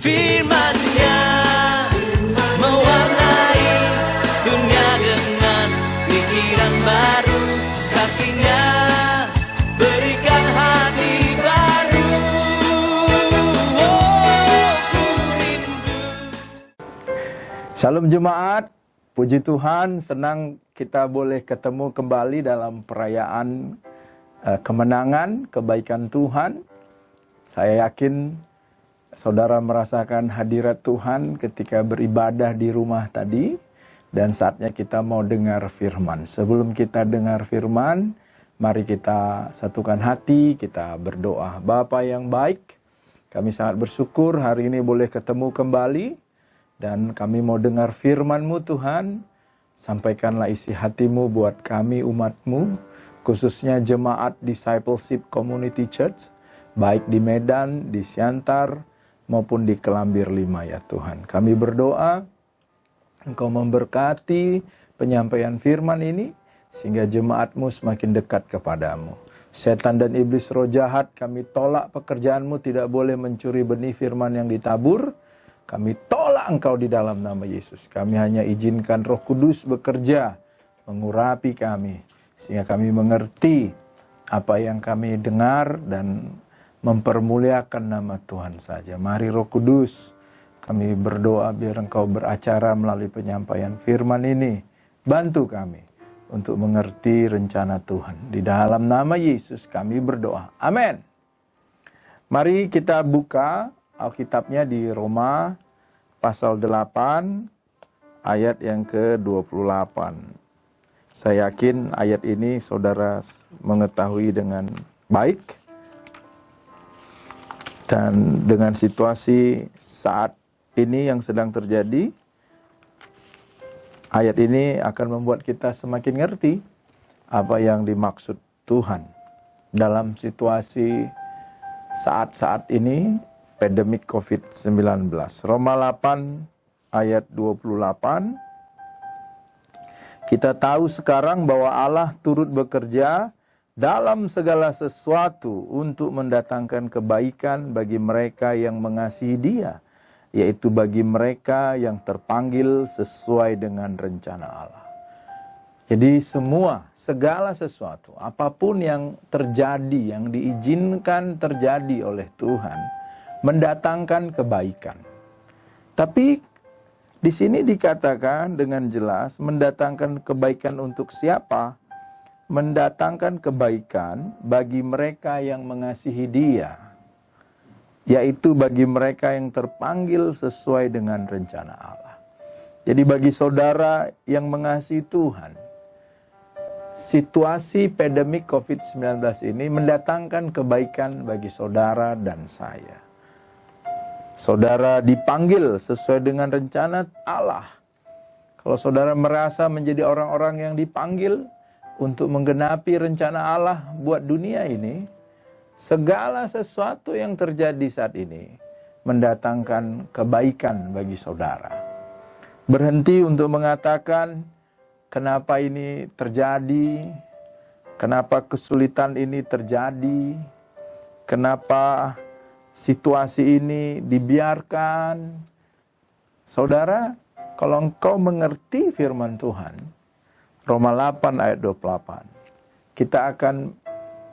Firman-Nya mewarnai dunia dengan pikiran baru, kasih-Nya berikan hati baru. Oh, ku rindu. Shalom jemaat, puji Tuhan, senang kita boleh ketemu kembali dalam perayaan kemenangan, kebaikan Tuhan. Saya yakin saudara merasakan hadirat Tuhan ketika beribadah di rumah tadi, dan saatnya kita mau dengar firman. Sebelum kita dengar firman, mari kita satukan hati, kita berdoa. Bapa yang baik, kami sangat bersyukur hari ini boleh ketemu kembali, dan kami mau dengar firman-Mu Tuhan. Sampaikanlah isi hati-Mu buat kami umat-Mu, khususnya jemaat Discipleship Community Church, baik di Medan, di Siantar, maupun di Kelambir 5 ya Tuhan. Kami berdoa Engkau memberkati penyampaian firman ini, sehingga jemaat-Mu semakin dekat kepadamu. Setan dan iblis roh jahat, kami tolak pekerjaan-Mu, tidak boleh mencuri benih firman yang ditabur. Kami tolak Engkau di dalam nama Yesus. Kami hanya izinkan Roh Kudus bekerja, mengurapi kami, sehingga kami mengerti apa yang kami dengar dan mempermuliakan nama Tuhan saja. Mari Roh Kudus, kami berdoa biar Engkau beracara melalui penyampaian firman ini. Bantu kami untuk mengerti rencana Tuhan. Di dalam nama Yesus kami berdoa. Amin. Mari kita buka Alkitabnya di Roma pasal 8 ayat yang ke-28. Saya yakin ayat ini saudara mengetahui dengan baik. Dan dengan situasi saat ini yang sedang terjadi, ayat ini akan membuat kita semakin ngerti apa yang dimaksud Tuhan dalam situasi saat-saat ini, pandemik COVID-19. Roma 8 ayat 28. Kita tahu sekarang bahwa Allah turut bekerja dalam segala sesuatu untuk mendatangkan kebaikan bagi mereka yang mengasihi Dia, yaitu bagi mereka yang terpanggil sesuai dengan rencana Allah. Jadi segala sesuatu, apapun yang terjadi, yang diizinkan terjadi oleh Tuhan, mendatangkan kebaikan. Tapi di sini dikatakan dengan jelas, mendatangkan kebaikan untuk siapa? Mendatangkan kebaikan bagi mereka yang mengasihi Dia, yaitu bagi mereka yang terpanggil sesuai dengan rencana Allah. Jadi bagi saudara yang mengasihi Tuhan, situasi pandemik COVID-19 ini mendatangkan kebaikan bagi saudara dan saya. Saudara dipanggil sesuai dengan rencana Allah. Kalau saudara merasa menjadi orang-orang yang dipanggil untuk menggenapi rencana Allah buat dunia ini, segala sesuatu yang terjadi saat ini mendatangkan kebaikan bagi saudara. Berhenti untuk mengatakan, kenapa ini terjadi, kenapa kesulitan ini terjadi, kenapa situasi ini dibiarkan. Saudara, kalau engkau mengerti firman Tuhan, Roma 8 ayat 28, kita akan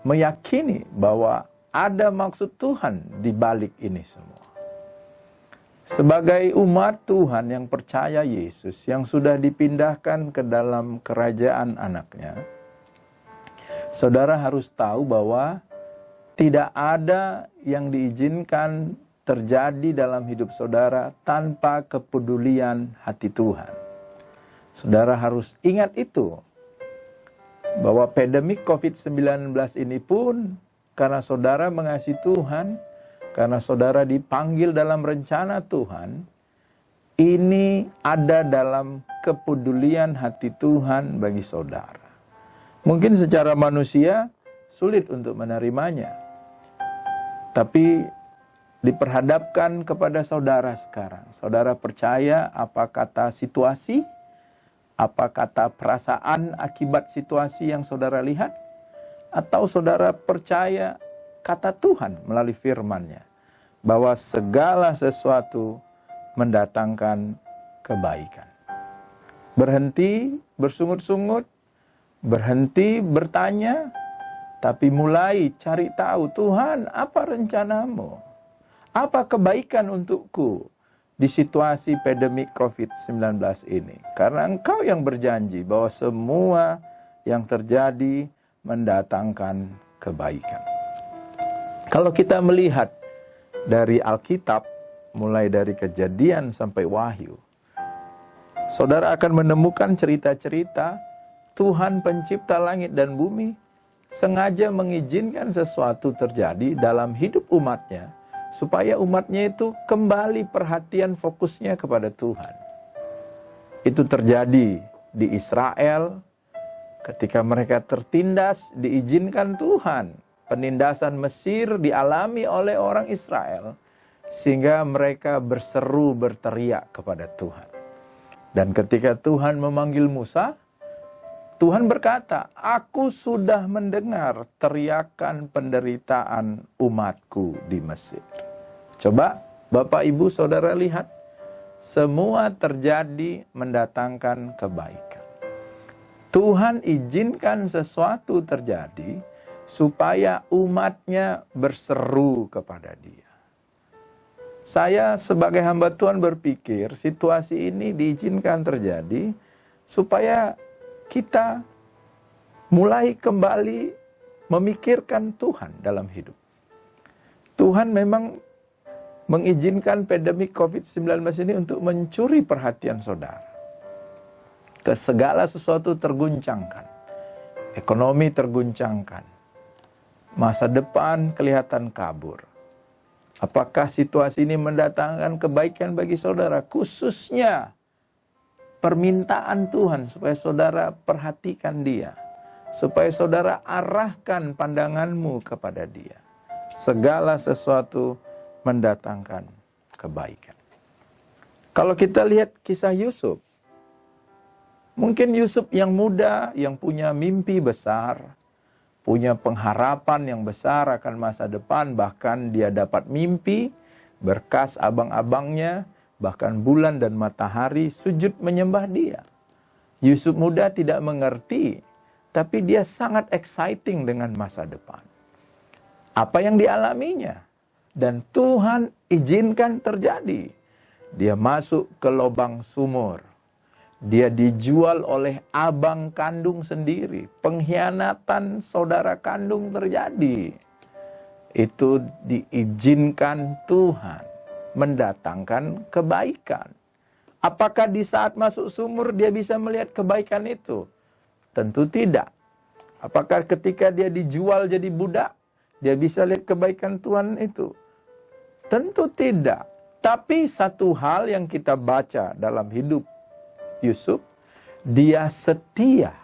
meyakini bahwa ada maksud Tuhan di balik ini semua. Sebagai umat Tuhan yang percaya Yesus, yang sudah dipindahkan ke dalam kerajaan anaknya, saudara harus tahu bahwa tidak ada yang diizinkan terjadi dalam hidup saudara tanpa kepedulian hati Tuhan. Saudara harus ingat itu, bahwa pandemik COVID-19 ini pun karena saudara mengasihi Tuhan, karena saudara dipanggil dalam rencana Tuhan, ini ada dalam kepedulian hati Tuhan bagi saudara. Mungkin secara manusia sulit untuk menerimanya, tapi diperhadapkan kepada saudara sekarang. Saudara percaya apa kata situasi? Apa kata perasaan akibat situasi yang saudara lihat? Atau saudara percaya kata Tuhan melalui firman-Nya? bahwa segala sesuatu mendatangkan kebaikan. Berhenti bersungut-sungut, berhenti bertanya, tapi mulai cari tahu, Tuhan, apa rencanamu? Apa kebaikan untukku di situasi pandemi COVID-19 ini? Karena Engkau yang berjanji bahwa semua yang terjadi mendatangkan kebaikan. Kalau kita melihat dari Alkitab, mulai dari Kejadian sampai Wahyu, saudara akan menemukan cerita-cerita Tuhan pencipta langit dan bumi sengaja mengizinkan sesuatu terjadi dalam hidup umatnya, supaya umatnya itu kembali perhatian fokusnya kepada Tuhan. Itu terjadi di Israel ketika mereka tertindas, diizinkan Tuhan. Penindasan Mesir dialami oleh orang Israel, sehingga mereka berseru berteriak kepada Tuhan. Dan ketika Tuhan memanggil Musa, Tuhan berkata, aku sudah mendengar teriakan penderitaan umatku di Mesir. Coba Bapak Ibu Saudara lihat, semua terjadi mendatangkan kebaikan. Tuhan izinkan sesuatu terjadi supaya umatnya berseru kepada Dia. Saya sebagai hamba Tuhan berpikir situasi ini diizinkan terjadi supaya kita mulai kembali memikirkan Tuhan dalam hidup. Tuhan memang mengizinkan pandemi COVID-19 ini untuk mencuri perhatian saudara. Segala sesuatu terguncangkan. Ekonomi terguncangkan. Masa depan kelihatan kabur. Apakah situasi ini mendatangkan kebaikan bagi saudara? Khususnya permintaan Tuhan supaya saudara perhatikan Dia. Supaya saudara arahkan pandanganmu kepada Dia. Segala sesuatu mendatangkan kebaikan. Kalau kita lihat kisah Yusuf, mungkin Yusuf yang muda, yang punya mimpi besar, punya pengharapan yang besar akan masa depan, bahkan dia dapat mimpi, berkas abang-abangnya, bahkan bulan dan matahari sujud menyembah dia. Yusuf muda tidak mengerti, tapi dia sangat exciting dengan masa depan. Apa yang dialaminya? Dan Tuhan izinkan terjadi. Dia masuk ke lubang sumur. Dia dijual oleh abang kandung sendiri. Pengkhianatan saudara kandung terjadi. Itu diizinkan Tuhan mendatangkan kebaikan. Apakah di saat masuk sumur dia bisa melihat kebaikan itu? Tentu tidak. Apakah ketika dia dijual jadi budak, dia bisa lihat kebaikan Tuhan itu? Tentu tidak. Tapi satu hal yang kita baca dalam hidup Yusuf, dia setia.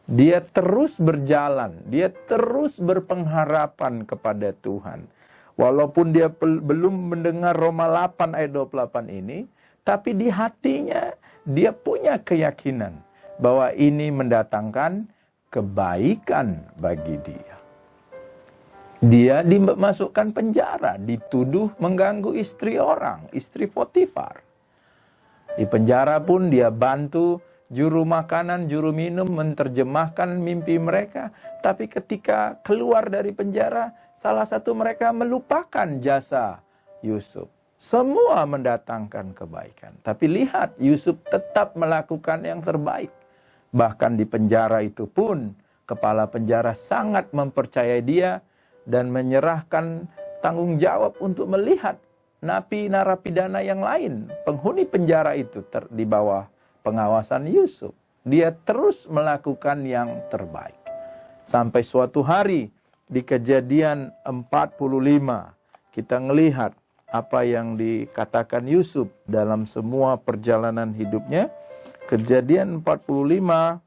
Dia terus berjalan, dia terus berpengharapan kepada Tuhan. Walaupun dia belum mendengar Roma 8 ayat 28 ini, tapi di hatinya dia punya keyakinan bahwa ini mendatangkan kebaikan bagi dia. Dia dimasukkan penjara, dituduh mengganggu istri orang, istri Potifar. Di penjara pun dia bantu juru makanan, juru minum menerjemahkan mimpi mereka. Tapi ketika keluar dari penjara, salah satu mereka melupakan jasa Yusuf. Semua mendatangkan kebaikan. Tapi lihat, Yusuf tetap melakukan yang terbaik. Bahkan di penjara itu pun, kepala penjara sangat mempercayai dia dan menyerahkan tanggung jawab untuk melihat napi narapidana yang lain, penghuni penjara itu di bawah pengawasan Yusuf. Dia terus melakukan yang terbaik. Sampai suatu hari di Kejadian 45, kita melihat apa yang dikatakan Yusuf dalam semua perjalanan hidupnya. Kejadian 45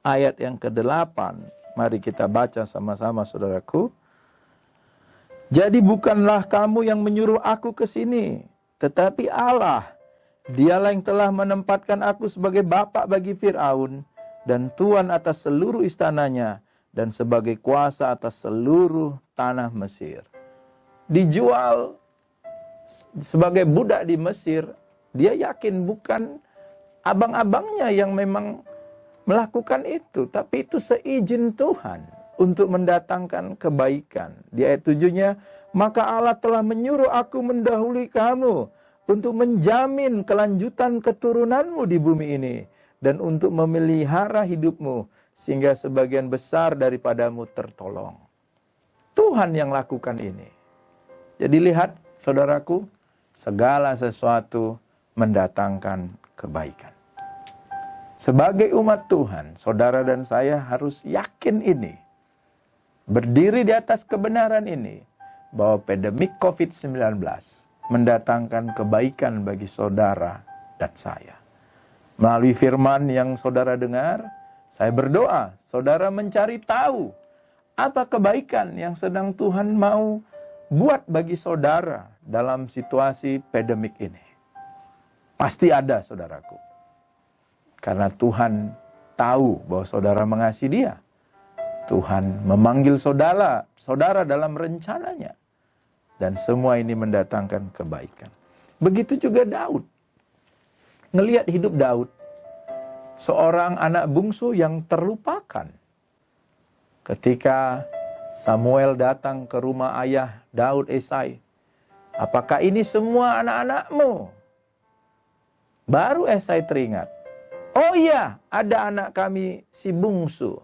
ayat yang ke-8. Mari kita baca sama-sama saudaraku. Jadi bukanlah kamu yang menyuruh aku ke sini, tetapi Allah. Dialah yang telah menempatkan aku sebagai bapa bagi Fir'aun dan tuan atas seluruh istananya dan sebagai kuasa atas seluruh tanah Mesir. dijual sebagai budak di Mesir, dia yakin bukan abang-abangnya yang memang melakukan itu, tapi itu seizin Tuhan untuk mendatangkan kebaikan. Di ayat 7-nya, maka Allah telah menyuruh aku mendahului kamu untuk menjamin kelanjutan keturunanmu di bumi ini dan untuk memelihara hidupmu sehingga sebagian besar daripadamu tertolong. Tuhan yang lakukan ini. Jadi lihat, saudaraku, segala sesuatu mendatangkan kebaikan. Sebagai umat Tuhan, saudara dan saya harus yakin ini. Berdiri di atas kebenaran ini, bahwa pandemik COVID-19 mendatangkan kebaikan bagi saudara dan saya. Melalui firman yang saudara dengar, saya berdoa, saudara mencari tahu apa kebaikan yang sedang Tuhan mau buat bagi saudara dalam situasi pandemik ini. Pasti ada, saudaraku. Karena Tuhan tahu bahwa saudara mengasihi Dia. Tuhan memanggil saudara dalam rencananya. Dan semua ini mendatangkan kebaikan. Begitu juga Daud. Ngelihat hidup Daud, seorang anak bungsu yang terlupakan. Ketika Samuel datang ke rumah ayah Daud, Yesai, apakah ini semua anak-anakmu? Baru Yesai teringat. Oh iya, ada anak kami si bungsu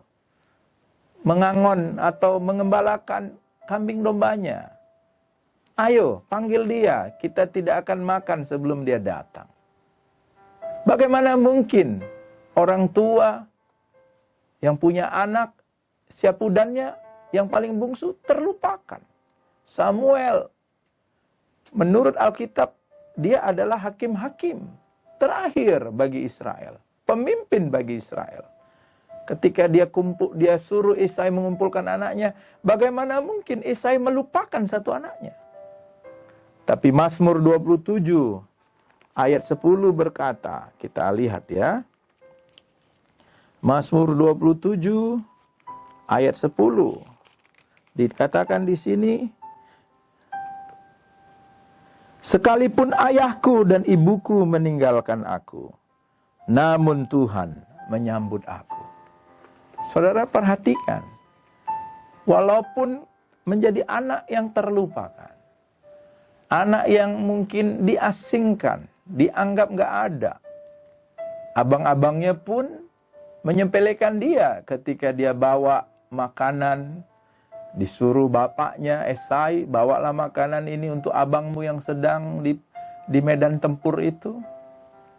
mengangon atau mengembalakan kambing dombanya. Ayo, panggil dia. Kita tidak akan makan sebelum dia datang. Bagaimana mungkin orang tua yang punya anak, siapudannya yang paling bungsu terlupakan? Samuel, menurut Alkitab, dia adalah hakim-hakim terakhir bagi Israel. Pemimpin bagi Israel. Ketika dia suruh Yesai mengumpulkan anaknya, bagaimana mungkin Yesai melupakan satu anaknya? Tapi Mazmur 27 ayat 10 berkata, kita lihat ya. Mazmur 27 ayat 10 dikatakan di sini, sekalipun ayahku dan ibuku meninggalkan aku, namun Tuhan menyambut aku. Saudara perhatikan, walaupun menjadi anak yang terlupakan, anak yang mungkin diasingkan, dianggap gak ada, abang-abangnya pun menyepelekan dia ketika dia bawa makanan, disuruh bapaknya, Yesai, bawalah makanan ini untuk abangmu yang sedang di medan tempur itu.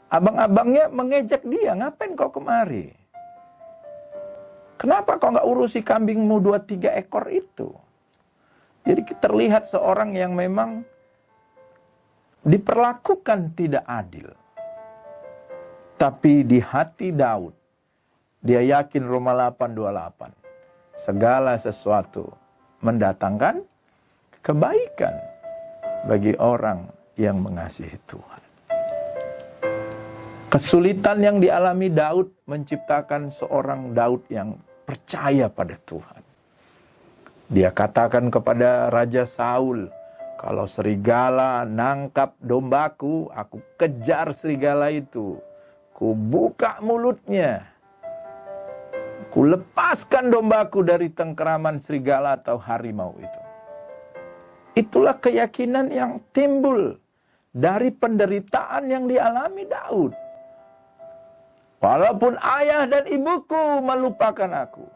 Abang-abangnya mengejek dia, ngapain kau kemari? Kenapa kau nggak urusi kambingmu 2-3 ekor itu? Jadi terlihat seorang yang memang diperlakukan tidak adil. Tapi di hati Daud, dia yakin Roma 8:28, segala sesuatu mendatangkan kebaikan bagi orang yang mengasihi Tuhan. Kesulitan yang dialami Daud menciptakan seorang Daud yang percaya pada Tuhan. Dia katakan kepada Raja Saul, kalau serigala nangkap dombaku, aku kejar serigala itu. Ku buka mulutnya. Ku lepaskan dombaku dari tengkeraman serigala atau harimau itu. Itulah keyakinan yang timbul dari penderitaan yang dialami Daud. Walaupun ayah dan ibuku melupakan aku,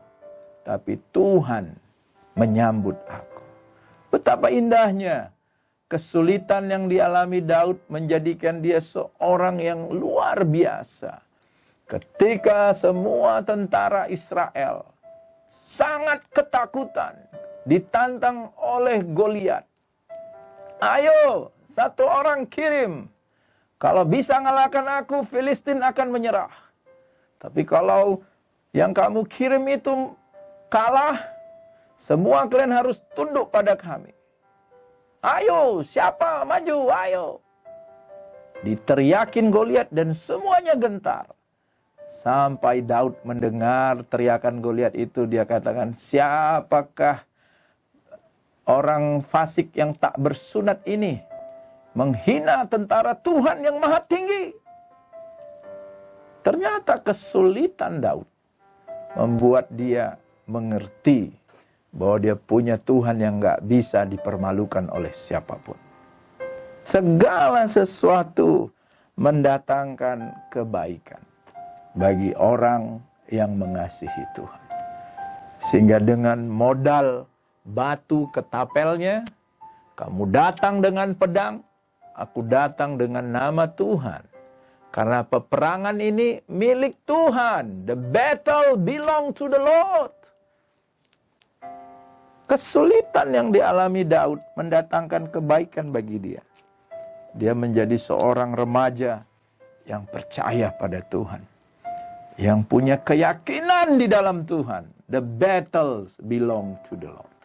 tapi Tuhan menyambut aku. Betapa indahnya kesulitan yang dialami Daud menjadikan dia seorang yang luar biasa. Ketika semua tentara Israel sangat ketakutan, ditantang oleh Goliat. Ayo, satu orang kirim. Kalau bisa ngalahkan aku, Filistin akan menyerah. Tapi kalau yang kamu kirim itu kalah, semua kalian harus tunduk pada kami. Ayo, siapa maju, ayo. Diteriakin Goliat dan semuanya gentar. Sampai Daud mendengar teriakan Goliat itu, dia katakan, siapakah orang fasik yang tak bersunat ini menghina tentara Tuhan yang maha tinggi. Ternyata kesulitan Daud membuat dia mengerti bahwa dia punya Tuhan yang gak bisa dipermalukan oleh siapapun. Segala sesuatu mendatangkan kebaikan bagi orang yang mengasihi Tuhan. Sehingga dengan modal batu ketapelnya, kamu datang dengan pedang, aku datang dengan nama Tuhan. Karena peperangan ini milik Tuhan. The battle belong to the Lord. Kesulitan yang dialami Daud mendatangkan kebaikan bagi dia. Dia menjadi seorang remaja yang percaya pada Tuhan. Yang punya keyakinan di dalam Tuhan. The battles belong to the Lord.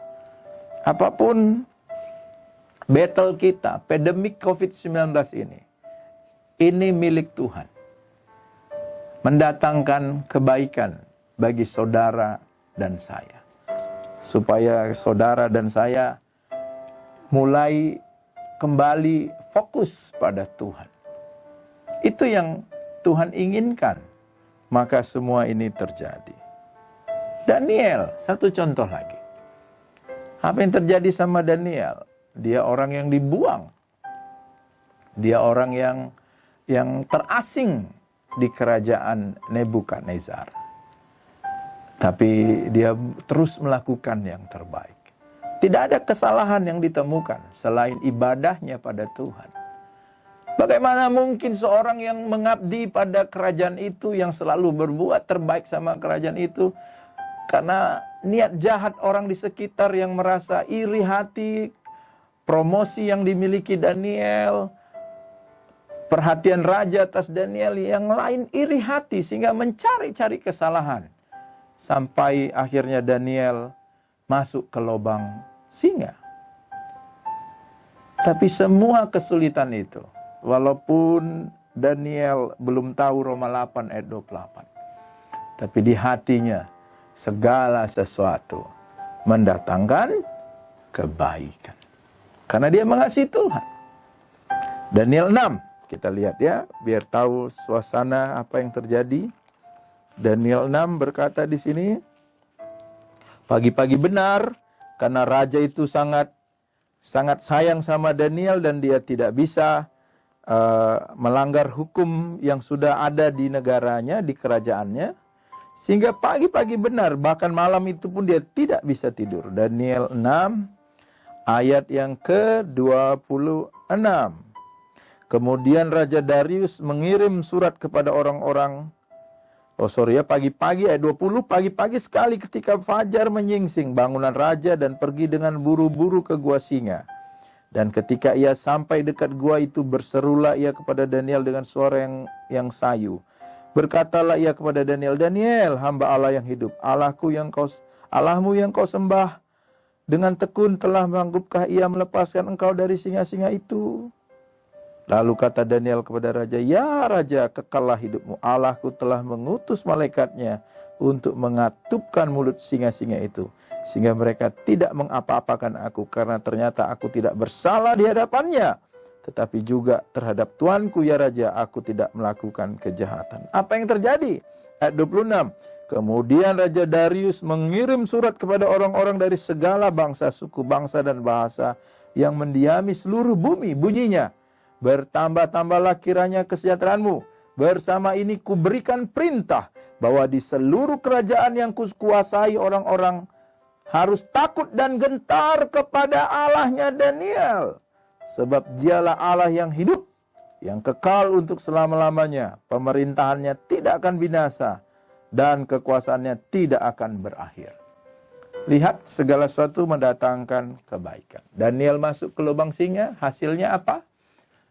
Apapun battle kita, pandemik COVID-19 ini milik Tuhan. Mendatangkan kebaikan bagi saudara dan saya. Supaya saudara dan saya mulai kembali fokus pada Tuhan. Itu yang Tuhan inginkan. Maka semua ini terjadi. Daniel, satu contoh lagi. Apa yang terjadi sama Daniel? Dia orang yang dibuang. Dia orang yang terasing di kerajaan Nebukadnezar. Tapi dia terus melakukan yang terbaik. Tidak ada kesalahan yang ditemukan selain ibadahnya pada Tuhan. Bagaimana mungkin seorang yang mengabdi pada kerajaan itu, yang selalu berbuat terbaik sama kerajaan itu, karena niat jahat orang di sekitar yang merasa iri hati, promosi yang dimiliki Daniel, perhatian raja atas Daniel, yang lain iri hati sehingga mencari-cari kesalahan. Sampai akhirnya Daniel masuk ke lubang singa. Tapi semua kesulitan itu, walaupun Daniel belum tahu Roma 8 ayat 28. Tapi di hatinya segala sesuatu mendatangkan kebaikan. Karena dia mengasihi Tuhan. Daniel 6, kita lihat ya, biar tahu suasana apa yang terjadi. Daniel 6 berkata di sini, pagi-pagi benar, karena raja itu sangat sayang sama Daniel dan dia tidak bisa melanggar hukum yang sudah ada di negaranya, di kerajaannya. Sehingga pagi-pagi benar, bahkan malam itu pun dia tidak bisa tidur. Daniel 6 ayat yang ke-26. Kemudian Raja Darius mengirim surat kepada orang-orang. Pagi-pagi ayat 20, pagi-pagi sekali ketika fajar menyingsing, bangunan raja dan pergi dengan buru-buru ke gua singa. Dan ketika ia sampai dekat gua itu, berserulah ia kepada Daniel dengan suara yang sayu. Berkatalah ia kepada Daniel, Daniel, hamba Allah yang hidup, Allahmu yang kau sembah dengan tekun telah manggupkah ia melepaskan engkau dari singa-singa itu? Lalu kata Daniel kepada raja, ya raja, kekallah hidupmu. Allahku telah mengutus malaikatnya untuk mengatupkan mulut singa-singa itu, sehingga mereka tidak mengapa-apakan aku, karena ternyata aku tidak bersalah di hadapannya. Tetapi juga terhadap tuanku ya raja, aku tidak melakukan kejahatan. Apa yang terjadi? Ayat 26. Kemudian Raja Darius mengirim surat kepada orang-orang dari segala bangsa, suku, bangsa, dan bahasa yang mendiami seluruh bumi. Bunyinya, bertambah-tambahlah kiranya kesejahteraanmu. Bersama ini kuberikan perintah bahwa di seluruh kerajaan yang kukuasai orang-orang harus takut dan gentar kepada Allahnya Daniel. Sebab dialah Allah yang hidup, yang kekal untuk selama-lamanya. Pemerintahannya tidak akan binasa dan kekuasaannya tidak akan berakhir. Lihat, segala sesuatu mendatangkan kebaikan. Daniel masuk ke lubang singa, hasilnya apa?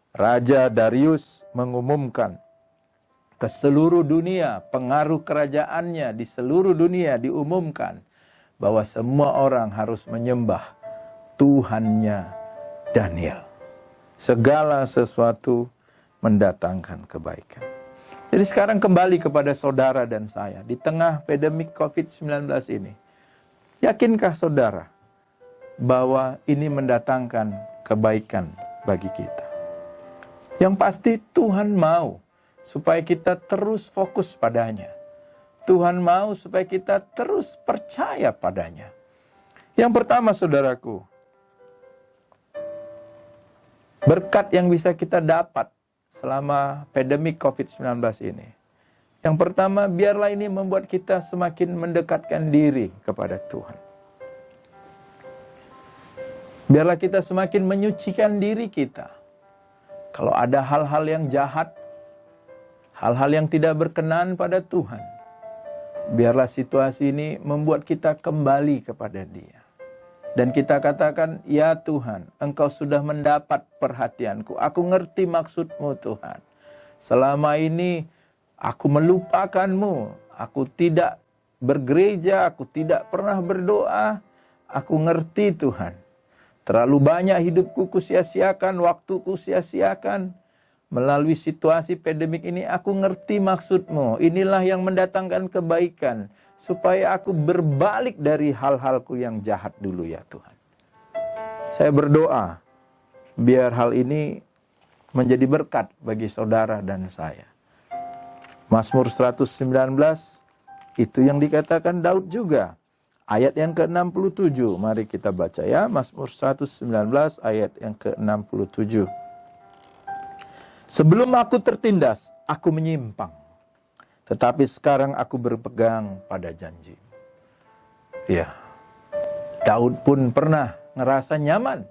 Raja Darius mengumumkan ke seluruh dunia, pengaruh kerajaannya di seluruh dunia diumumkan bahwa semua orang harus menyembah Tuhannya Daniel. Segala sesuatu mendatangkan kebaikan. Jadi sekarang kembali kepada saudara dan saya di tengah pandemik COVID-19 ini. Yakinkah saudara bahwa ini mendatangkan kebaikan bagi kita. Yang pasti Tuhan mau supaya kita terus fokus padanya. Tuhan mau supaya kita terus percaya padanya. Yang pertama, saudaraku, berkat yang bisa kita dapat selama pandemi COVID-19 ini. Yang pertama, biarlah ini membuat kita semakin mendekatkan diri kepada Tuhan. Biarlah kita semakin menyucikan diri kita. Kalau ada hal-hal yang jahat, hal-hal yang tidak berkenan pada Tuhan, biarlah situasi ini membuat kita kembali kepada Dia. Dan kita katakan, ya Tuhan, Engkau sudah mendapat perhatianku. Aku ngerti maksud-Mu Tuhan. Selama ini aku melupakan-Mu. Aku tidak bergereja, aku tidak pernah berdoa. Aku ngerti Tuhan. Terlalu banyak hidupku kusia-siakan, waktuku sia-siakan. Melalui situasi pandemik ini aku ngerti maksud-Mu. Inilah yang mendatangkan kebaikan. Supaya aku berbalik dari hal-halku yang jahat dulu ya Tuhan. Saya berdoa biar hal ini menjadi berkat bagi saudara dan saya. Mazmur 119 itu yang dikatakan Daud juga. Ayat yang ke-67, mari kita baca ya. Mazmur 119 ayat yang ke-67. Sebelum aku tertindas, aku menyimpang. Tetapi sekarang aku berpegang pada janji. Ya, Daud pun pernah ngerasa nyaman.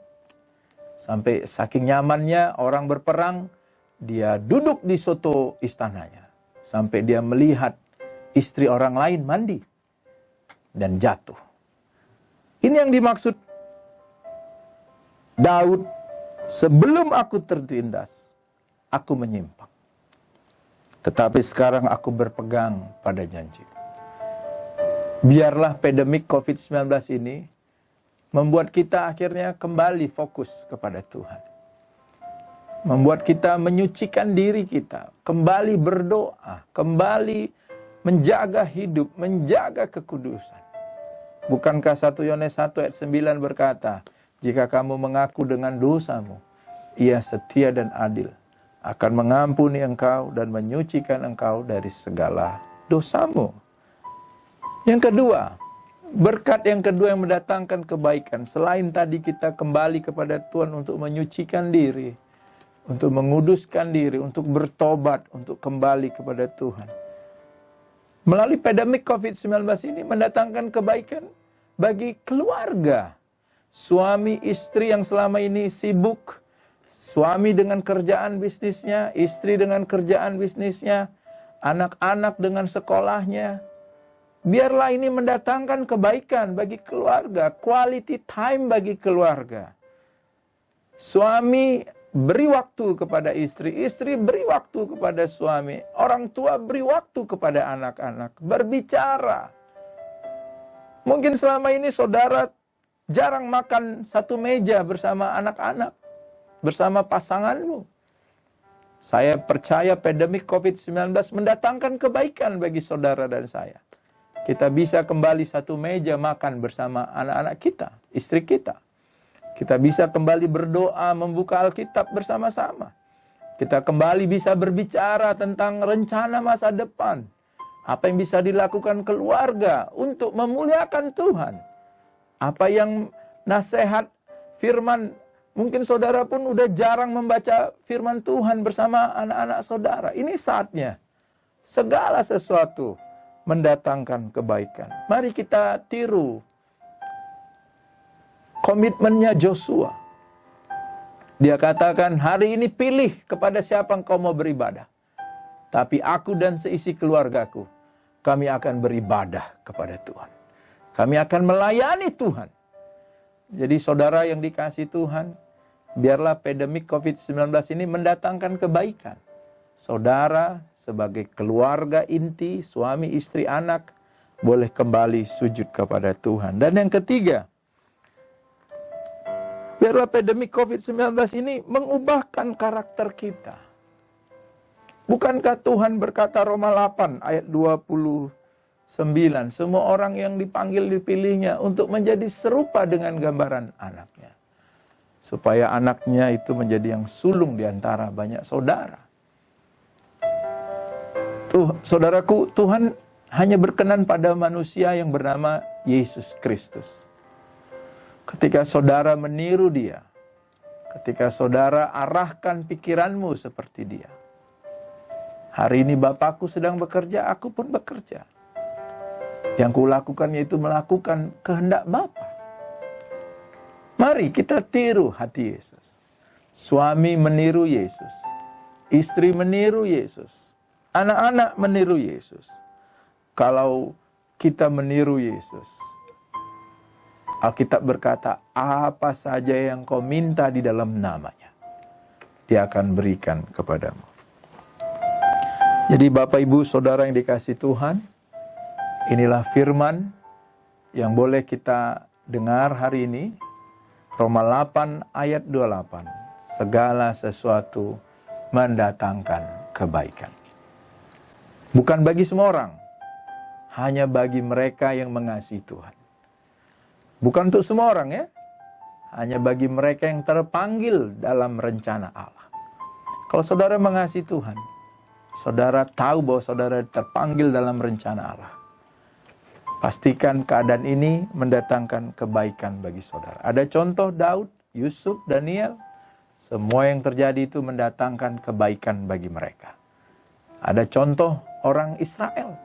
Sampai saking nyamannya orang berperang, dia duduk di soto istananya. Sampai dia melihat istri orang lain mandi. Dan jatuh. Ini yang dimaksud Daud, sebelum aku tertindas, aku menyimpang. Tetapi sekarang aku berpegang pada janji. Biarlah pandemik COVID-19 ini membuat kita akhirnya kembali fokus kepada Tuhan. Membuat kita menyucikan diri kita, kembali berdoa, kembali menjaga hidup, menjaga kekudusan. Bukankah 1 Yohanes 1 ayat 9 berkata, jika kamu mengaku dengan dosamu, Ia setia dan adil, akan mengampuni engkau dan menyucikan engkau dari segala dosamu. Yang kedua, berkat yang kedua yang mendatangkan kebaikan, selain tadi kita kembali kepada Tuhan untuk menyucikan diri, untuk menguduskan diri, untuk bertobat, untuk kembali kepada Tuhan. Melalui pandemik COVID-19 ini mendatangkan kebaikan bagi keluarga. Suami istri yang selama ini sibuk, suami dengan kerjaan bisnisnya, istri dengan kerjaan bisnisnya, anak-anak dengan sekolahnya. Biarlah ini mendatangkan kebaikan bagi keluarga, quality time bagi keluarga. Suami beri waktu kepada istri, istri beri waktu kepada suami, orang tua beri waktu kepada anak-anak, berbicara. Mungkin selama ini saudara jarang makan satu meja bersama anak-anak, bersama pasanganmu. Saya percaya pandemik COVID-19 mendatangkan kebaikan bagi saudara dan saya. Kita bisa kembali satu meja makan bersama anak-anak kita, istri kita. Kita bisa kembali berdoa, membuka Alkitab bersama-sama. Kita kembali bisa berbicara tentang rencana masa depan. Apa yang bisa dilakukan keluarga untuk memuliakan Tuhan. Apa yang nasihat firman, mungkin saudara pun udah jarang membaca firman Tuhan bersama anak-anak saudara. Ini saatnya. Segala sesuatu mendatangkan kebaikan. Mari kita tiru komitmennya Joshua. Dia katakan, hari ini pilih kepada siapa engkau mau beribadah. Tapi aku dan seisi keluargaku, kami akan beribadah kepada Tuhan. Kami akan melayani Tuhan. Jadi saudara yang dikasihi Tuhan, biarlah pandemik COVID-19 ini mendatangkan kebaikan. Saudara sebagai keluarga inti, suami, istri, anak, boleh kembali sujud kepada Tuhan. Dan yang ketiga, biarlah pandemi COVID-19 ini mengubahkan karakter kita. Bukankah Tuhan berkata Roma 8 ayat 21 9, semua orang yang dipanggil dipilihnya untuk menjadi serupa dengan gambaran anaknya. Supaya anaknya itu menjadi yang sulung di antara banyak saudara. Saudaraku, Tuhan hanya berkenan pada manusia yang bernama Yesus Kristus. Ketika saudara meniru dia, ketika saudara arahkan pikiranmu seperti dia. Hari ini Bapakku sedang bekerja, aku pun bekerja. Yang kulakukan yaitu melakukan kehendak Bapa. Mari kita tiru hati Yesus. Suami meniru Yesus. Istri meniru Yesus. Anak-anak meniru Yesus. Kalau kita meniru Yesus, Alkitab berkata, apa saja yang kau minta di dalam namanya, Dia akan berikan kepadamu. Jadi Bapak Ibu Saudara yang dikasihi Tuhan, inilah firman yang boleh kita dengar hari ini. Roma 8 ayat 28. Segala sesuatu mendatangkan kebaikan. Bukan bagi semua orang, hanya bagi mereka yang mengasihi Tuhan. Bukan untuk semua orang ya, hanya bagi mereka yang terpanggil dalam rencana Allah. Kalau saudara mengasihi Tuhan, saudara tahu bahwa saudara terpanggil dalam rencana Allah. Pastikan keadaan ini mendatangkan kebaikan bagi saudara. Ada contoh Daud, Yusuf, Daniel. Semua yang terjadi itu mendatangkan kebaikan bagi mereka. Ada contoh orang Israel.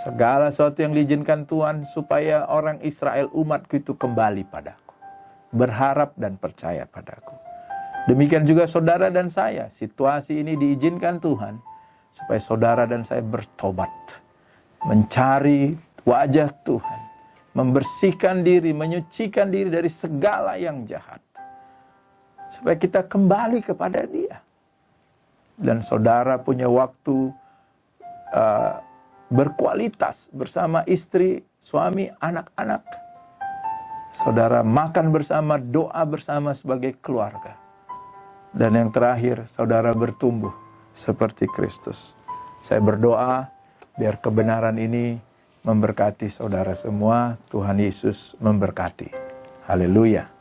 Segala sesuatu yang diizinkan Tuhan supaya orang Israel umatku itu kembali padaku. Berharap dan percaya padaku. Demikian juga saudara dan saya. Situasi ini diizinkan Tuhan supaya saudara dan saya bertobat. Mencari wajah Tuhan. Membersihkan diri, menyucikan diri dari segala yang jahat. Supaya kita kembali kepada Dia. Dan saudara punya waktu berkualitas bersama istri, suami, anak-anak. Saudara makan bersama, doa bersama sebagai keluarga. Dan yang terakhir, saudara bertumbuh seperti Kristus. Saya berdoa biar kebenaran ini memberkati saudara semua. Tuhan Yesus memberkati. Haleluya.